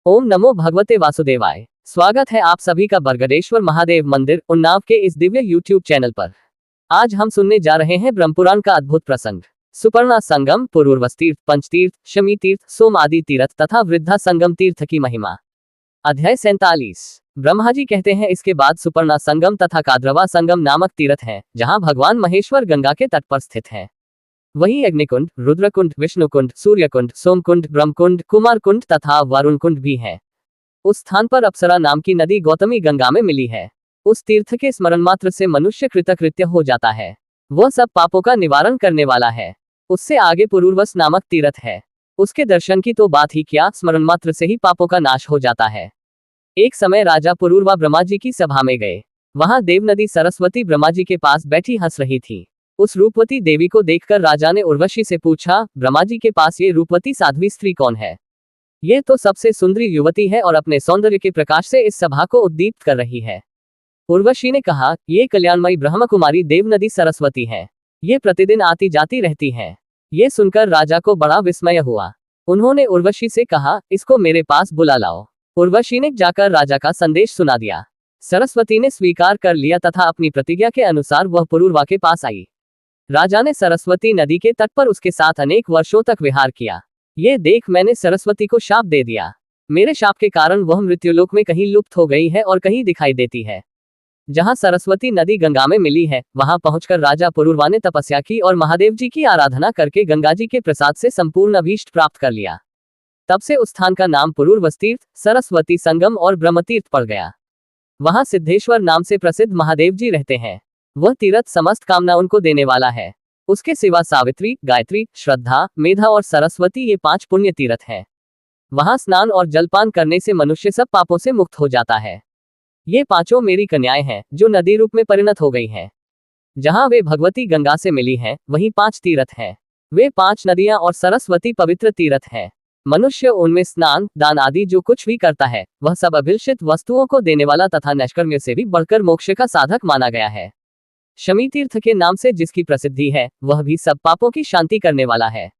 ओम नमो भगवते वासुदेवाय। स्वागत है आप सभी का बरगदेश्वर महादेव मंदिर उन्नाव के इस दिव्य यूट्यूब चैनल पर। आज हम सुनने जा रहे हैं ब्रह्मपुराण का अद्भुत प्रसंग, सुपर्णा संगम, पुरूरवस तीर्थ, पंचतीर्थ, शमी तीर्थ, सोम आदि तीर्थ तथा वृद्धा संगम तीर्थ की महिमा। अध्याय 47। ब्रह्मा जी कहते हैं, इसके बाद सुपर्णा संगम तथा काद्रवा संगम नामक तीर्थ हैं, जहां भगवान महेश्वर गंगा के तट पर स्थित हैं। वहीं अग्निकुंड, रुद्रकुंड, विष्णुकुंड, सूर्यकुंड, सोमकुंड, ब्रह्मकुंड, कुमारकुंड तथा वरुण कुंड भी है। उस स्थान पर अप्सरा नाम की नदी गौतमी गंगा में मिली है। उस तीर्थ के स्मरण मात्र से मनुष्य कृतकृत्य हो जाता है। वह सब पापों का निवारण करने वाला है। उससे आगे पुरूरवस नामक तीर्थ है। उसके दर्शन की तो बात ही क्या, स्मरण मात्र से ही पापों का नाश हो जाता है। एक समय राजा पुरूरवा ब्रह्मा जी की सभा में गए। वहां देव नदी सरस्वती ब्रह्मा जी के पास बैठी हंस रही थी। उस रूपवती देवी को देखकर राजा ने उर्वशी से पूछा, ब्रह्मा जी के पास ये रूपवती साध्वी स्त्री कौन है? ये तो सबसे सुंदरी युवती है और अपने सौंदर्य के प्रकाश से इस सभा को उद्दीप्त कर रही है। उर्वशी ने कहा, ये कल्याणमयी ब्रह्म कुमारी देव नदी सरस्वती है। ये प्रतिदिन आती जाती रहती है। ये सुनकर राजा को बड़ा विस्मय हुआ। उन्होंने उर्वशी से कहा, इसको मेरे पास बुला लाओ। उर्वशी ने जाकर राजा का संदेश सुना दिया। सरस्वती ने स्वीकार कर लिया तथा अपनी प्रतिज्ञा के अनुसार वह पुरूरवा के पास आई। राजा ने सरस्वती नदी के तट पर उसके साथ अनेक वर्षों तक विहार किया। ये देख मैंने सरस्वती को शाप दे दिया। मेरे शाप के कारण वह मृत्युलोक में कहीं लुप्त हो गई है और कहीं दिखाई देती है। जहां सरस्वती नदी गंगा में मिली है, वहां पहुंचकर राजा पुरूरवा ने तपस्या की और महादेव जी की आराधना करके गंगा जी के प्रसाद से संपूर्ण अभीष्ट प्राप्त कर लिया। तब से उस स्थान का नाम पुरूरवस तीर्थ, सरस्वती संगम और ब्रह्मतीर्थ पड़ गया। वहां सिद्धेश्वर नाम से प्रसिद्ध महादेव जी रहते हैं। वह तीर्थ समस्त कामना उनको देने वाला है। उसके सिवा सावित्री, गायत्री, श्रद्धा, मेधा और सरस्वती ये 5 पुण्य तीर्थ हैं। वहां स्नान और जलपान करने से मनुष्य सब पापों से मुक्त हो जाता है। ये 5 मेरी कन्याएं हैं, जो नदी रूप में परिणत हो गई हैं। जहां वे भगवती गंगा से मिली हैं, वहीं 5 तीर्थ हैं। वे 5 नदियां और सरस्वती पवित्र तीर्थ हैं। मनुष्य उनमें स्नान, दान आदि जो कुछ भी करता है, वह सब अभिलषित वस्तुओं को देने वाला तथा नैष्कर्म्य से भी बढ़कर मोक्ष का साधक माना गया है। शमी तीर्थ के नाम से जिसकी प्रसिद्धि है, वह भी सब पापों की शांति करने वाला है।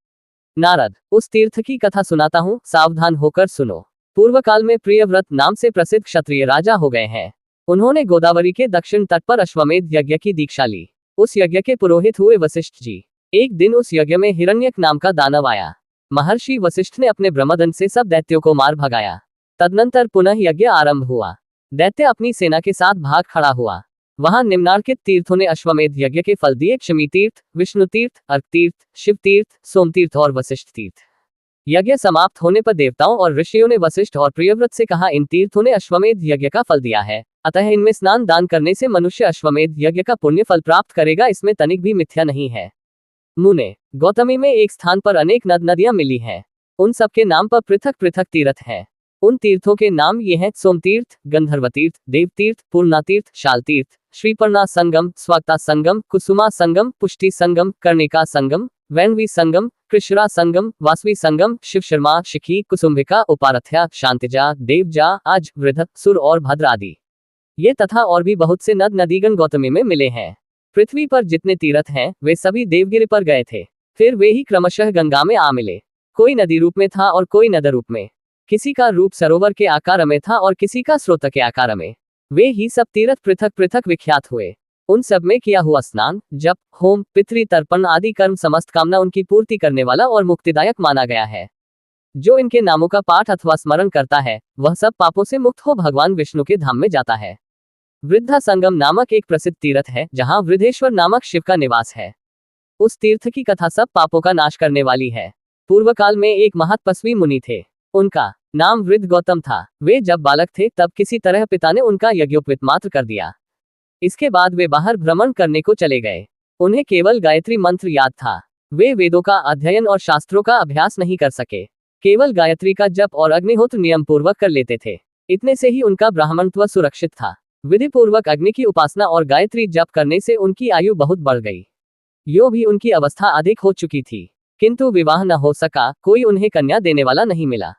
नारद, उस तीर्थ की कथा सुनाता हूँ, सावधान होकर सुनो। पूर्व काल में प्रियव्रत नाम से प्रसिद्ध क्षत्रिय राजा हो गए हैं। उन्होंने गोदावरी के दक्षिण तट पर अश्वमेध यज्ञ की दीक्षा ली। उस यज्ञ के पुरोहित हुए वशिष्ठ जी। एक दिन उस यज्ञ में हिरण्यक नाम का दानव आया। महर्षि वशिष्ठ ने अपने ब्रह्मदंड से सब दैत्यों को मार भगाया। तदनंतर पुनः यज्ञ आरंभ हुआ। दैत्य अपनी सेना के साथ भाग खड़ा हुआ। वहां निम्नार्कित तीर्थों ने अश्वमेध यज्ञ के फल दिए, शमी तीर्थ, विष्णु तीर्थ, अर्क तीर्थ, शिव तीर्थ, सोम तीर्थ और वशिष्ठ तीर्थ। यज्ञ समाप्त होने पर देवताओं और ऋषियों ने वशिष्ठ और प्रियव्रत से कहा, इन तीर्थों ने अश्वमेध यज्ञ का फल दिया है, अतः इनमें स्नान दान करने से मनुष्य अश्वमेध यज्ञ का पुण्य फल प्राप्त करेगा, इसमें तनिक भी मिथ्या नहीं है। मुने, गौतमी में एक स्थान पर अनेक नद नदियां मिली हैं। उन सबके नाम पर पृथक पृथक तीर्थ हैं। उन तीर्थों के नाम ये हैं, सोमतीर्थ, गंधर्व तीर्थ, देवतीर्थ, पूर्णातीर्थ, शालतीर्थ, श्रीपर्णा संगम, स्वाक्ता संगम, कुसुमा संगम, पुष्टि संगम, कर्णिका संगम, वैण्वी संगम, कृष्णा संगम, वासवी संगम, शिव शर्मा, शिखी, कुसुम्भिका, उपारथ्या, शांतिजा, देवजा, आज, वृद्ध, सुर और भद्र आदि। ये तथा और भी बहुत से नद नदीगण गौतमी में मिले हैं। पृथ्वी पर जितने तीर्थ हैं, वे सभी देवगिरि पर गए थे। फिर वे ही क्रमशः गंगा में आ मिले। कोई नदी रूप में था और कोई नद रूप में। किसी का रूप सरोवर के आकार में था और किसी का स्रोत के आकार में। वे ही सब तीर्थ पृथक पृथक विख्यात हुए। उन सब में किया हुआ स्नान, जप, होम, पितृ तर्पण आदि कर्म समस्त कामना उनकी पूर्ति करने वाला और मुक्तिदायक माना गया है। जो इनके नामों का पाठ अथवा स्मरण करता है, वह सब पापों से मुक्त हो भगवान विष्णु के धाम में जाता है। वृद्धा संगम नामक एक प्रसिद्ध तीर्थ है, जहां वृद्धेश्वर नामक शिव का निवास है। उस तीर्थ की कथा सब पापों का नाश करने वाली है। पूर्व काल में एक महत्पस्वी मुनि थे। उनका नाम वृद्ध गौतम था। वे जब बालक थे, तब किसी तरह पिता ने उनका यज्ञोपवीत मात्र कर दिया। इसके बाद वे बाहर भ्रमण करने को चले गए। उन्हें केवल गायत्री मंत्र याद था। वे वेदों का अध्ययन और शास्त्रों का अभ्यास नहीं कर सके। केवल गायत्री का जप और अग्निहोत्र नियम पूर्वक कर लेते थे। इतने से ही उनका ब्राह्मणत्व सुरक्षित था। विधि पूर्वक अग्नि की उपासना और गायत्री जप करने से उनकी आयु बहुत बढ़ गई। यो भी उनकी अवस्था अधिक हो चुकी थी, किंतु विवाह न हो सका। कोई उन्हें कन्या देने वाला नहीं मिला।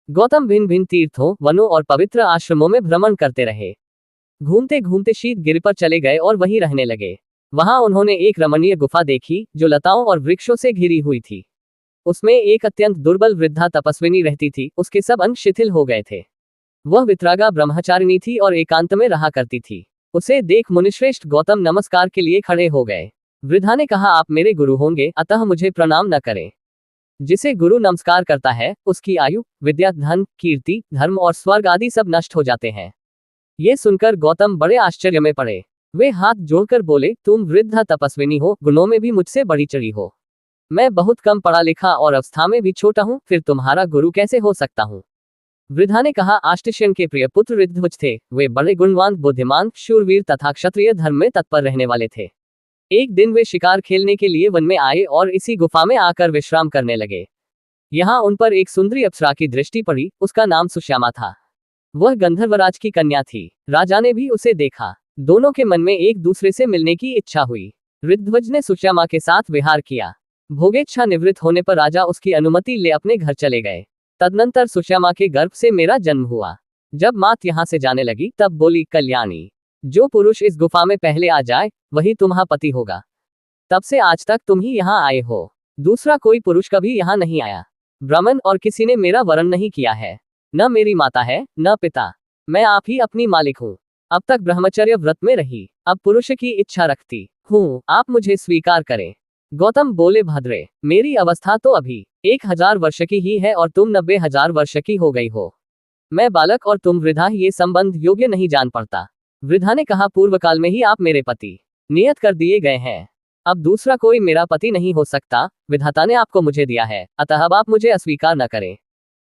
गौतम भिन्न भिन्न तीर्थों, वनों और पवित्र आश्रमों में भ्रमण करते रहे। घूमते घूमते शीत गिरि पर चले गए और वहीं रहने लगे। वहां उन्होंने एक रमणीय गुफा देखी, जो लताओं और वृक्षों से घिरी हुई थी। उसमें एक अत्यंत दुर्बल वृद्धा तपस्विनी रहती थी, उसके सब अंग शिथिल हो गए थे। वह वितरागा ब्रह्मचारिणी थी और एकांत में रहा करती थी। उसे देख मुनिश्रेष्ठ गौतम नमस्कार के लिए खड़े हो गए। वृद्धा ने कहा, आप मेरे गुरु होंगे, अतः मुझे प्रणाम न करें। जिसे गुरु नमस्कार करता है, उसकी आयु, विद्या, धन, कीर्ति, धर्म और स्वर्ग आदि सब नष्ट हो जाते हैं। ये सुनकर गौतम बड़े आश्चर्य में पड़े। वे हाथ जोड़कर बोले, तुम वृद्धा तपस्विनी हो, गुणों में भी मुझसे बड़ी चढ़ी हो। मैं बहुत कम पढ़ा लिखा और अवस्था में भी छोटा हूँ, फिर तुम्हारा गुरु कैसे हो सकता हूँ? वृद्धा ने कहा, आष्टशयन के प्रिय पुत्र ऋद्धध्वज थे। वे बड़े गुणवान, बुद्धिमान, शूरवीर तथा क्षत्रिय धर्म में तत्पर रहने वाले थे। एक दिन वे शिकार खेलने के लिए वन में आए और इसी गुफा में आकर विश्राम करने लगे। यहाँ उन पर एक सुंदरी अप्सरा की दृष्टि पड़ी। उसका नाम सुश्यामा था। वह गंधर्वराज की कन्या थी। राजा ने भी उसे देखा। दोनों के मन में एक दूसरे से मिलने की इच्छा हुई। ऋद्धध्वज ने सुश्यामा के साथ विहार किया। भोगेच्छा निवृत्त होने पर राजा उसकी अनुमति ले अपने घर चले गए। तदनंतर सुश्यामा के गर्भ से मेरा जन्म हुआ। जब मात यहाँ से जाने लगी तब बोली, कल्याणी, जो पुरुष इस गुफा में पहले आ जाए वही तुम्हारा पति होगा। तब से आज तक तुम ही यहाँ आए हो। दूसरा कोई पुरुष कभी यहाँ नहीं आया। ब्राह्मण और किसी ने मेरा वरण नहीं किया है। न मेरी माता है, न पिता। मैं आप ही अपनी मालिक हूँ। अब तक ब्रह्मचर्य व्रत में रही, अब पुरुष की इच्छा रखती हूँ, आप मुझे स्वीकार करें। गौतम बोले, भद्रे, मेरी अवस्था तो अभी 1000 वर्ष की ही है और तुम 90,000 वर्ष की हो गई हो। मैं बालक और तुम वृद्धा, ये संबंध योग्य नहीं जान पड़ता। वृद्धा ने कहा, पूर्व काल में ही आप मेरे पति नियत कर दिए गए हैं। अब दूसरा कोई मेरा पति नहीं हो सकता। विधाता ने आपको मुझे दिया है, अतः अब आप मुझे अस्वीकार न करें।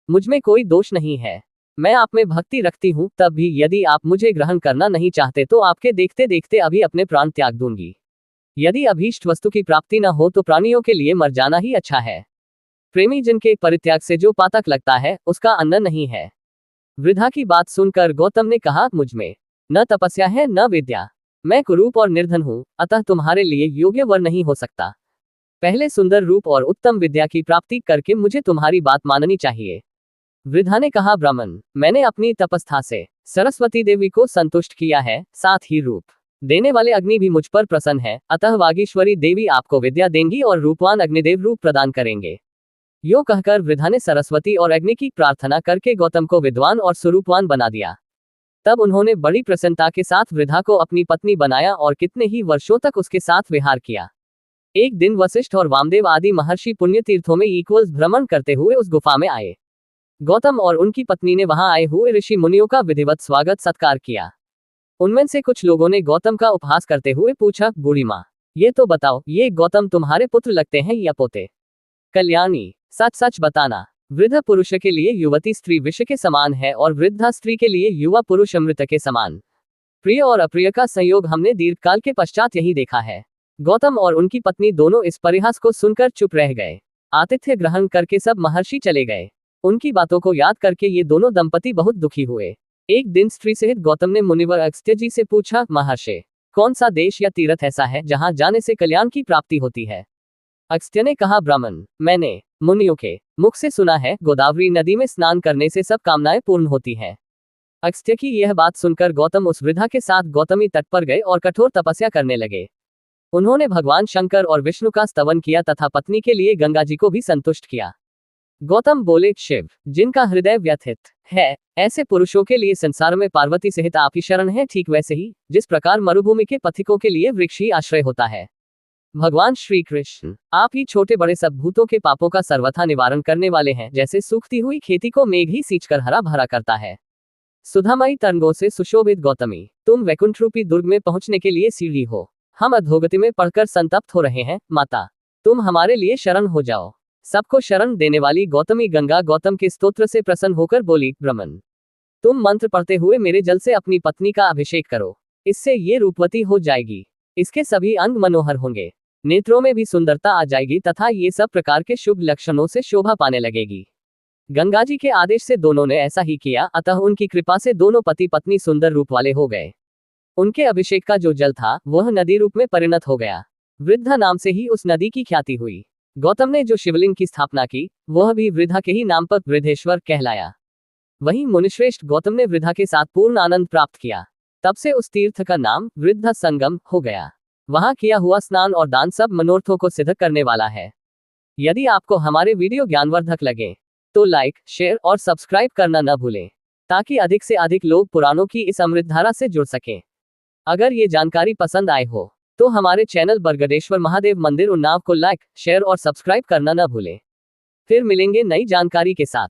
मुझमें कोई दोष नहीं है। मैं आप में भक्ति रखती हूँ, तब भी यदि आप मुझे ग्रहण करना नहीं चाहते तो आपके देखते देखते अभी अपने प्राण त्याग दूंगी। यदि अभीष्ट वस्तु की प्राप्ति न हो तो प्राणियों के लिए मर जाना ही अच्छा है। प्रेमी जन के परित्याग से जो पातक लगता है, उसका अन्न नहीं है। वृद्धा की बात सुनकर गौतम ने कहा, मुझमें न तपस्या है न विद्या। मैं कुरूप और निर्धन हूँ, अतः तुम्हारे लिए योग्य वर नहीं हो सकता। पहले सुंदर रूप और उत्तम विद्या की प्राप्ति करके मुझे तुम्हारी बात माननी चाहिए। वृद्धा ने कहा, ब्राह्मण, मैंने अपनी तपस्या से सरस्वती देवी को संतुष्ट किया है, साथ ही रूप देने वाले अग्नि भी मुझ पर प्रसन्न है, अतः वागीश्वरी देवी आपको विद्या देंगी और रूपवान अग्निदेव रूप प्रदान करेंगे। यो कहकर वृद्धा ने सरस्वती और अग्नि की प्रार्थना करके गौतम को विद्वान और स्वरूपवान बना दिया। तब उन्होंने बड़ी प्रसन्नता के साथ वृद्धा को अपनी पत्नी बनाया और कितने ही वर्षों तक उसके साथ विहार किया। एक दिन वशिष्ठ और वामदेव आदि महर्षि पुण्य तीर्थों में भ्रमण करते हुए उस गुफा में आए। गौतम और उनकी पत्नी ने वहां आए हुए ऋषि मुनियों का विधिवत स्वागत सत्कार किया। उनमें से कुछ लोगों ने गौतम का उपहास करते हुए पूछा, बूढ़ी माँ, ये तो बताओ, ये गौतम तुम्हारे पुत्र लगते हैं या पोते? कल्याणी, सच सच बताना। वृद्ध पुरुष के लिए युवती स्त्री विष के समान है और वृद्धा स्त्री के लिए युवा पुरुष अमृत के समान। प्रिय और अप्रिय का संयोग हमने दीर्घकाल के पश्चात यही देखा है। गौतम और उनकी पत्नी दोनों इस परिहास को सुनकर चुप रह गए। आतिथ्य ग्रहण करके सब महर्षि चले गए। उनकी बातों को याद करके ये दोनों दंपति बहुत दुखी हुए। एक दिन स्त्री सहित गौतम ने मुनिवर अगस्त्य जी से पूछा, महर्षि, कौन सा देश या तीर्थ ऐसा है जहां जाने से कल्याण की प्राप्ति होती है? अगस्त्य ने कहा, ब्राह्मण, मैंने मुनियों के मुख से सुना है, गोदावरी नदी में स्नान करने से सब कामनाएं पूर्ण होती हैं। अगस्त्य की यह बात सुनकर गौतम उस वृद्धा के साथ गौतमी तट पर गए और कठोर तपस्या करने लगे। उन्होंने भगवान शंकर और विष्णु का स्तवन किया तथा पत्नी के लिए गंगा जी को भी संतुष्ट किया। गौतम बोले, शिव, जिनका हृदय व्यथित है, ऐसे पुरुषों के लिए संसार में पार्वती सहित आप ही शरण है। ठीक वैसे ही जिस प्रकार मरुभूमि के पथिकों के लिए वृक्ष ही आश्रय होता है, भगवान श्री कृष्ण आप ही छोटे बड़े सब भूतों के पापों का सर्वथा निवारण करने वाले हैं। जैसे सूखती हुई खेती को मेघ ही सींचकर हरा भरा करता है। सुधामयी तरंगों से सुशोभित गौतमी, तुम वैकुंठ रूपी दुर्ग में पहुंचने के लिए सीढ़ी हो। हम अधोगति में पढ़कर संतप्त हो रहे हैं, माता तुम हमारे लिए शरण हो जाओ। सबको शरण देने वाली गौतमी गंगा गौतम के स्तोत्र से प्रसन्न होकर बोली, ब्राह्मण, तुम मंत्र पढ़ते हुए मेरे जल से अपनी पत्नी का अभिषेक करो, इससे ये रूपवती हो जाएगी। इसके सभी अंग मनोहर होंगे, नेत्रों में भी सुंदरता आ जाएगी तथा ये सब प्रकार के शुभ लक्षणों से शोभा पाने लगेगी। गंगा जी के आदेश से दोनों ने ऐसा ही किया, अतः उनकी कृपा से दोनों पति पत्नी सुंदर रूप वाले हो गए। उनके अभिषेक का जो जल था वह नदी रूप में परिणत हो गया। वृद्धा नाम से ही उस नदी की ख्याति हुई। गौतम ने जो शिवलिंग की स्थापना की वह भी वृद्धा के ही नाम पर वृद्धेश्वर कहलाया। वहीं मुनिश्रेष्ठ गौतम ने वृद्धा के साथ पूर्ण आनंद प्राप्त किया। तब से उस तीर्थ का नाम वृद्धा संगम हो गया। वहां किया हुआ स्नान और दान सब मनोरथों को सिद्ध करने वाला है। यदि आपको हमारे वीडियो ज्ञानवर्धक लगे तो लाइक, शेयर और सब्सक्राइब करना न भूलें, ताकि अधिक से अधिक लोग पुराणों की इस अमृतधारा से जुड़ सकें। अगर ये जानकारी पसंद आए हो तो हमारे चैनल बरगदेश्वर महादेव मंदिर उन्नाव को लाइक, शेयर और सब्सक्राइब करना न भूलें। फिर मिलेंगे नई जानकारी के साथ।